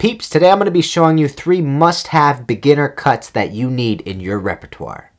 Peeps, today I'm going to be showing you 3 must-have beginner cuts that you need in your repertoire.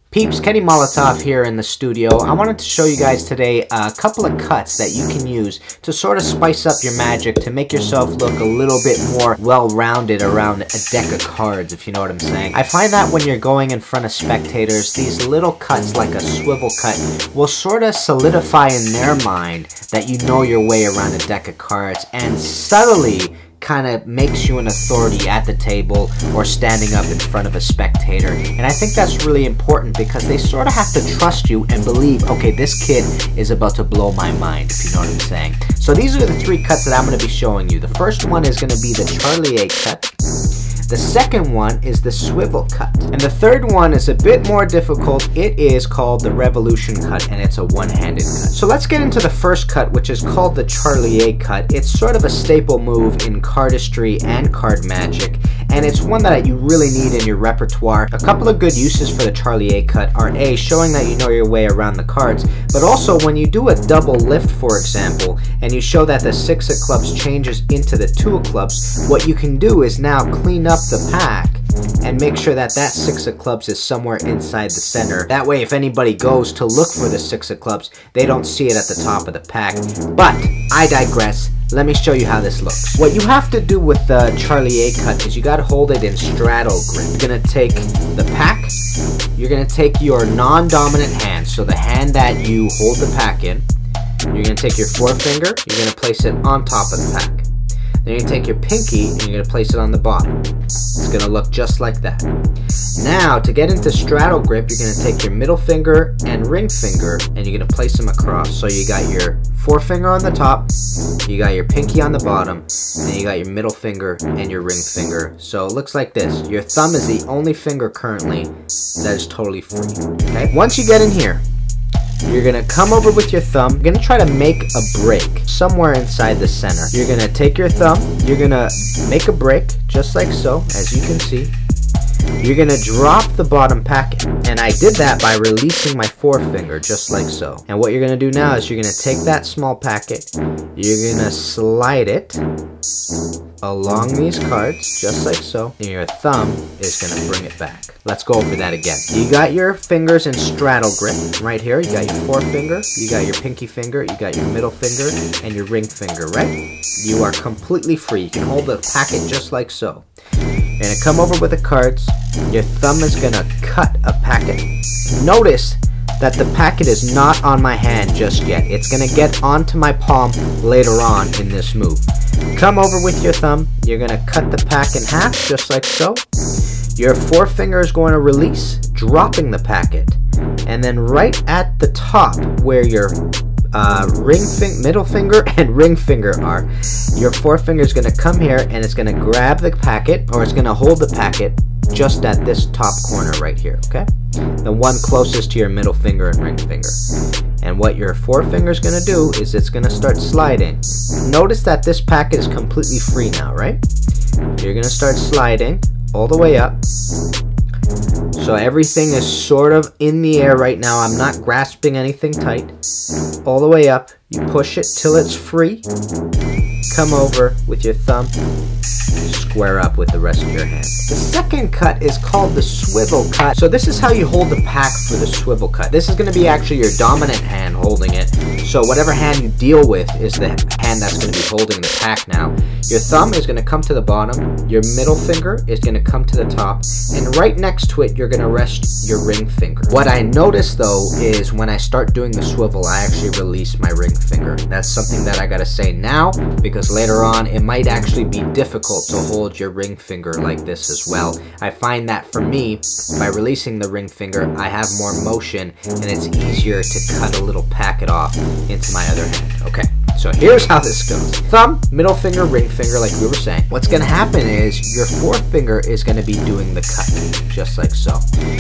Peeps, Kenny Molotov here in the studio. I wanted to show you guys today a couple of cuts that you can use to sort of spice up your magic, to make yourself look a little bit more well-rounded around a deck of cards, if you know what I'm saying. I find that when you're going in front of spectators, these little cuts like a swivel cut will sort of solidify in their mind that you know your way around a deck of cards, and subtly kind of makes you an authority at the table or standing up in front of a spectator. And I think that's really important because they sort of have to trust you and believe, okay, this kid is about to blow my mind, if you know what I'm saying. So these are the 3 cuts that I'm going to be showing you. The first one is going to be the Charlie A cut. The second one is the Swivel Cut. And the third one is a bit more difficult. It is called the Revolution Cut, and it's a one-handed cut. So let's get into the first cut, which is called the Charlie A cut. It's sort of a staple move in cardistry and card magic, and it's one that you really need in your repertoire. A couple of good uses for the Charlie A cut are A, showing that you know your way around the cards, but also when you do a double lift, for example, and you show that the 6 of clubs changes into the 2 of clubs, what you can do is now clean up the pack and make sure that that 6 of clubs is somewhere inside the center. That way, if anybody goes to look for the 6 of clubs, they don't see it at the top of the pack. But I digress. Let me show you how this looks. What you have to do with the Charlie A cut is you gotta hold it in straddle grip. You're gonna take the pack, you're gonna take your non-dominant hand, so the hand that you hold the pack in, you're gonna take your forefinger, you're gonna place it on top of the pack. Then you're going to take your pinky and you're going to place it on the bottom. It's going to look just like that. Now, to get into straddle grip, you're going to take your middle finger and ring finger and you're going to place them across. So you got your forefinger on the top, you got your pinky on the bottom, and you got your middle finger and your ring finger. So it looks like this. Your thumb is the only finger currently that is totally free. Okay? Once you get in here, you're going to come over with your thumb. You're going to try to make a break somewhere inside the center. You're going to take your thumb. You're going to make a break just like so, as you can see. You're going to drop the bottom packet. And I did that by releasing my forefinger just like so. And what you're going to do now is you're going to take that small packet. You're going to slide it along these cards just like so. And your thumb is going to bring it back. Let's go over that again. You got your fingers in straddle grip right here. You got your forefinger, you got your pinky finger, you got your middle finger, and your ring finger, right? You are completely free. You can hold the packet just like so. You're going to come over with the cards. Your thumb is going to cut a packet. Notice that the packet is not on my hand just yet. It's going to get onto my palm later on in this move. Come over with your thumb. You're going to cut the pack in half just like so. Your forefinger is going to release, dropping the packet. And then right at the top where your middle finger and ring finger are, your forefinger is going to come here and it's going to grab the packet, or it's going to hold the packet just at this top corner right here, okay? The one closest to your middle finger and ring finger. And what your forefinger is going to do is it's going to start sliding. Notice that this packet is completely free now, right? You're going to start sliding all the way up. So everything is sort of in the air right now. I'm not grasping anything tight. All the way up. You push it till it's free. Come over with your thumb. Square up with the rest of your hand. The second cut is called the Swivel Cut. So this is how you hold the pack for the Swivel Cut. This is going to be actually your dominant hand holding it. So whatever hand you deal with is the hand that's going to be holding the pack now. Your thumb is going to come to the bottom. Your middle finger is going to come to the top. And right next to it, you're going to rest your ring finger. What I notice though is when I start doing the swivel, I actually release my ring finger. That's something that I got to say now, because later on it might actually be difficult to hold your ring finger like this as well. I find that for me, by releasing the ring finger, I have more motion and it's easier to cut a little packet off into my other hand. Okay. So here's how this goes. Thumb, middle finger, ring finger, like we were saying. What's gonna happen is your forefinger is gonna be doing the cut, just like so.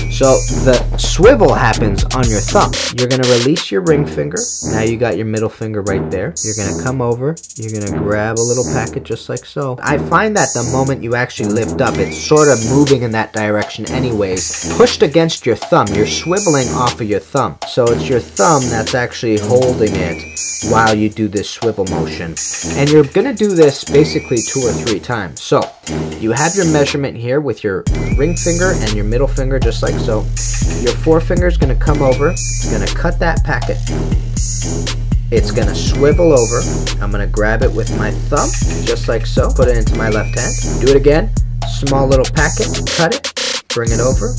So the swivel happens on your thumb. You're gonna release your ring finger. Now you got your middle finger right there. You're gonna come over, you're gonna grab a little packet just like so. I find that the moment you actually lift up, it's sort of moving in that direction anyways. Pushed against your thumb, you're swiveling off of your thumb. So it's your thumb that's actually holding it while you do this swivel motion. And you're gonna do this basically 2 or 3 times. So you have your measurement here with your ring finger and your middle finger just like so. Your forefinger is gonna come over, it's gonna cut that packet. It's gonna swivel over. I'm gonna grab it with my thumb, just like so. Put it into my left hand. Do it again. Small little packet, cut it, bring it over,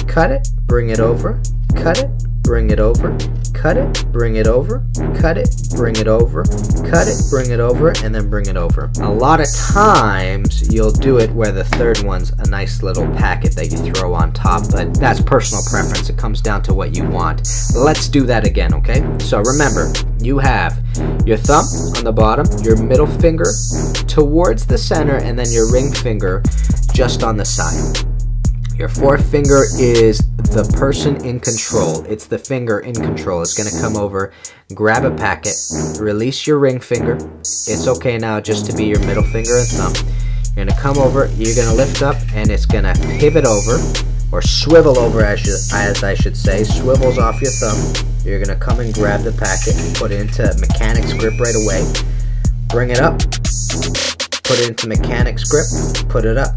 cut it, bring it over, cut it, bring it over, cut it, bring it over, cut it, bring it over, cut it, bring it over, and then bring it over. A lot of times you'll do it where the third one's a nice little packet that you throw on top, but that's personal preference. It comes down to what you want. Let's do that again, okay? So remember, you have your thumb on the bottom, your middle finger towards the center, and then your ring finger just on the side. Your forefinger is the person in control. It's the finger in control. It's going to come over, grab a packet, release your ring finger. It's okay now just to be your middle finger and thumb. You're going to come over, you're going to lift up, and it's going to pivot over, or swivel over as I should say. Swivels off your thumb. You're going to come and grab the packet, put it into mechanics grip right away. Bring it up, put it into mechanics grip, put it up,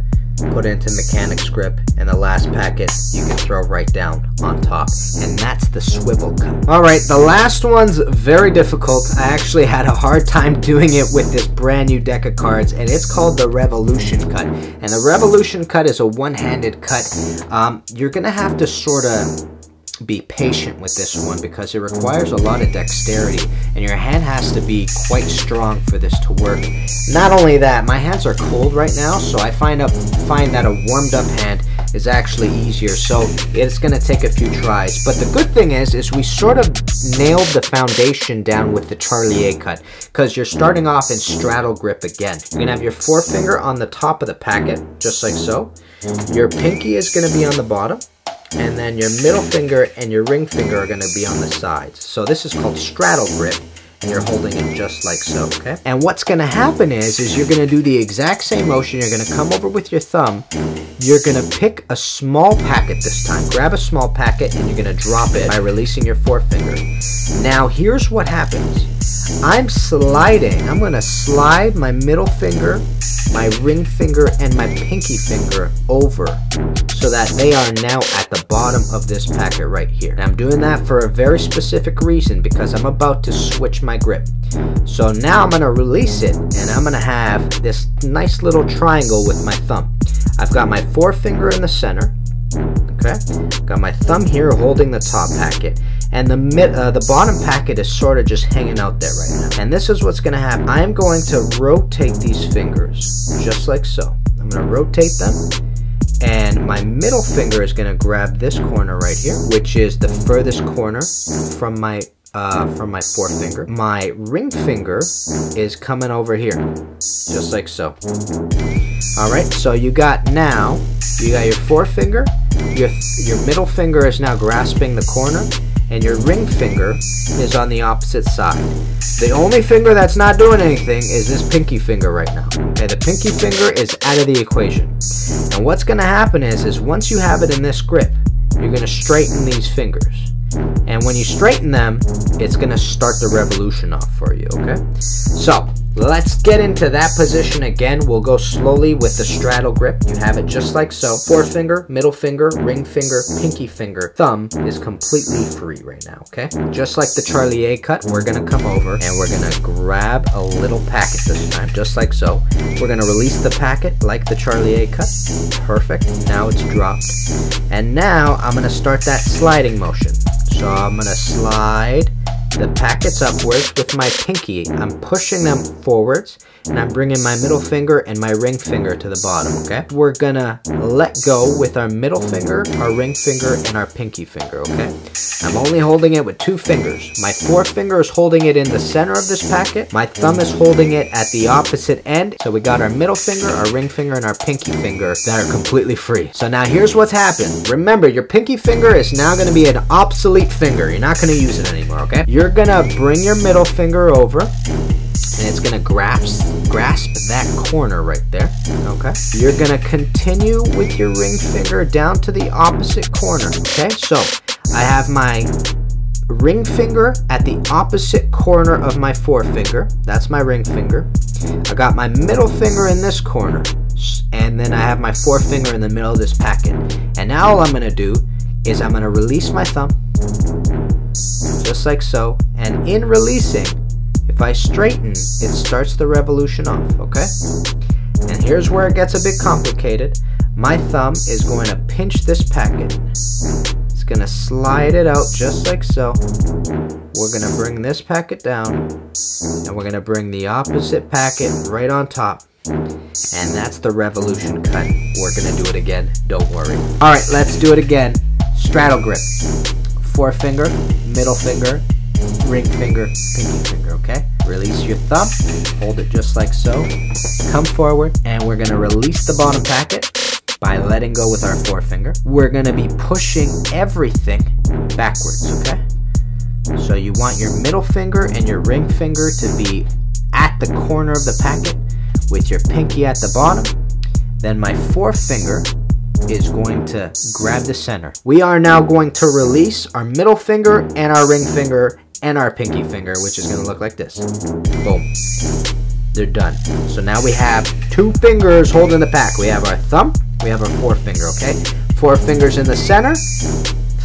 put it into mechanics grip, and the last packet you can throw right down on top, and that's the swivel cut. Alright, the last one's very difficult. I actually had a hard time doing it with this brand new deck of cards, and it's called the Revolution Cut. And the Revolution Cut is a one-handed cut. You're gonna have to sort of be patient with this one because it requires a lot of dexterity, and your hand has to be quite strong for this to work. Not only that, my hands are cold right now, so I find that a warmed up hand is actually easier, so it's going to take a few tries. But the good thing is we sort of nailed the foundation down with the Charlier cut, because you're starting off in straddle grip again. You're going to have your forefinger on the top of the packet, just like so. Your pinky is going to be on the bottom, and then your middle finger and your ring finger are going to be on the sides. So this is called straddle grip, and you're holding it just like so, okay? And what's going to happen is you're going to do the exact same motion. You're going to come over with your thumb. You're going to pick a small packet this time. Grab a small packet, and you're going to drop it by releasing your forefinger. Now, here's what happens. I'm sliding. I'm going to slide my middle finger, my ring finger, and my pinky finger over so that they are now at the bottom of this packet right here. And I'm doing that for a very specific reason, because I'm about to switch my grip. So now I'm going to release it, and I'm going to have this nice little triangle with my thumb. I've got my forefinger in the center. Okay, got my thumb here holding the top packet, and the bottom packet is sort of just hanging out there right now. And this is what's going to happen. I am going to rotate these fingers just like so. I'm going to rotate them, and my middle finger is going to grab this corner right here, which is the furthest corner from my forefinger. My ring finger is coming over here, just like so. Alright, so you got your forefinger, your middle finger is now grasping the corner, and your ring finger is on the opposite side. The only finger that's not doing anything is this pinky finger right now. Okay, the pinky finger is out of the equation. And what's going to happen is once you have it in this grip, you're going to straighten these fingers. And when you straighten them, it's going to start the revolution off for you, okay? So, let's get into that position again. We'll go slowly with the straddle grip. You have it just like so. Forefinger, middle finger, ring finger, pinky finger. Thumb is completely free right now, okay? Just like the Charlier cut, we're going to come over and we're going to grab a little packet this time, just like so. We're going to release the packet like the Charlier cut. Perfect. Now it's dropped. And now I'm going to start that sliding motion. So I'm going to slide the packets upwards with my pinky. I'm pushing them forwards, and I'm bringing my middle finger and my ring finger to the bottom, okay? We're gonna let go with our middle finger, our ring finger, and our pinky finger, okay? I'm only holding it with 2 fingers. My forefinger is holding it in the center of this packet. My thumb is holding it at the opposite end. So we got our middle finger, our ring finger, and our pinky finger that are completely free. So now here's what's happened. Remember, your pinky finger is now gonna be an obsolete finger. You're not gonna use it anymore, okay? You're gonna bring your middle finger over, and it's gonna grasp that corner right there, okay? You're gonna continue with your ring finger down to the opposite corner, okay? So I have my ring finger at the opposite corner of my forefinger. That's my ring finger. I got my middle finger in this corner, and then I have my forefinger in the middle of this packet. And now all I'm gonna do is I'm gonna release my thumb, just like so, and in releasing, if I straighten, it starts the revolution off, okay? And here's where it gets a bit complicated. My thumb is going to pinch this packet. It's going to slide it out just like so. We're going to bring this packet down, and we're going to bring the opposite packet right on top. And that's the revolution cut. We're going to do it again, don't worry. Alright, let's do it again. Straddle grip. Forefinger, middle finger, ring finger, pinky finger, okay? Release your thumb, hold it just like so, come forward, and we're gonna release the bottom packet by letting go with our forefinger. We're gonna be pushing everything backwards, okay? So you want your middle finger and your ring finger to be at the corner of the packet with your pinky at the bottom. Then my forefinger is going to grab the center. We are now going to release our middle finger and our ring finger and our pinky finger, which is going to look like this. Boom. They're done. So now we have 2 fingers holding the pack. We have our thumb, we have our forefinger, okay? Forefingers in the center,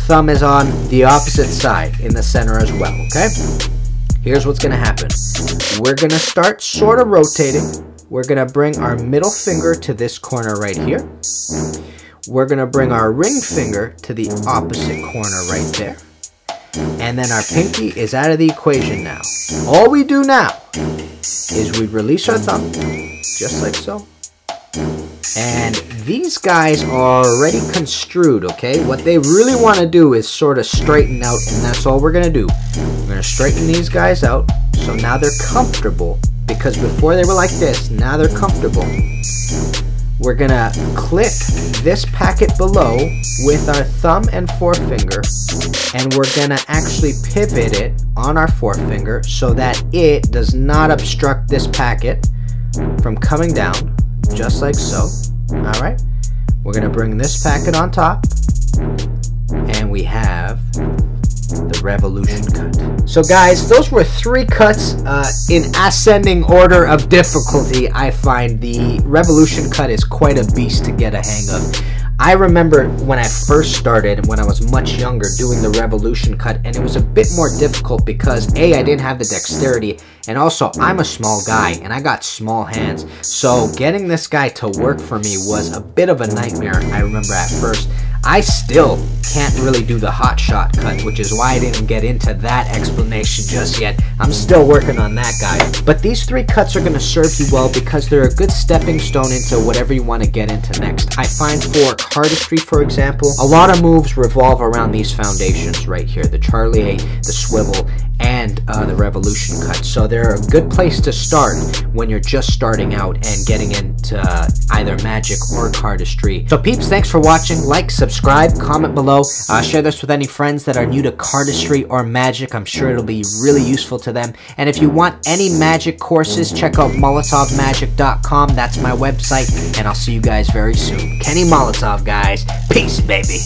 thumb is on the opposite side in the center as well, okay? Here's what's going to happen. We're going to start sort of rotating. We're going to bring our middle finger to this corner right here. We're going to bring our ring finger to the opposite corner right there. And then our pinky is out of the equation now. All we do now is we release our thumb, just like so. And these guys are already construed, okay? What they really want to do is sort of straighten out, and that's all we're going to do. We're going to straighten these guys out, so now they're comfortable. Because before they were like this, now they're comfortable. We're going to clip this packet below with our thumb and forefinger, and we're going to actually pivot it on our forefinger so that it does not obstruct this packet from coming down, just like so. Alright, we're going to bring this packet on top, and we have the revolution cut. So guys, those were 3 cuts in ascending order of difficulty. I find the revolution cut is quite a beast to get a hang of. I remember when I first started, when I was much younger, doing the revolution cut, and it was a bit more difficult because A, I didn't have the dexterity, and also I'm a small guy and I got small hands. So getting this guy to work for me was a bit of a nightmare, I remember at first. I still can't really do the hot shot cut, which is why I didn't get into that explanation just yet. I'm still working on that guy. But these 3 cuts are going to serve you well because they're a good stepping stone into whatever you want to get into next. I find for cardistry, for example, a lot of moves revolve around these foundations right here. The Charlie, the Swivel, and the revolution cut. So they're a good place to start when you're just starting out and getting into either magic or cardistry. So peeps, thanks for watching. Like, subscribe, comment below, share this with any friends that are new to cardistry or magic. I'm sure it'll be really useful to them. And if you want any magic courses, check out molotovmagic.com. That's my website, and I'll see you guys very soon. Kenny Molotov, guys. Peace, baby.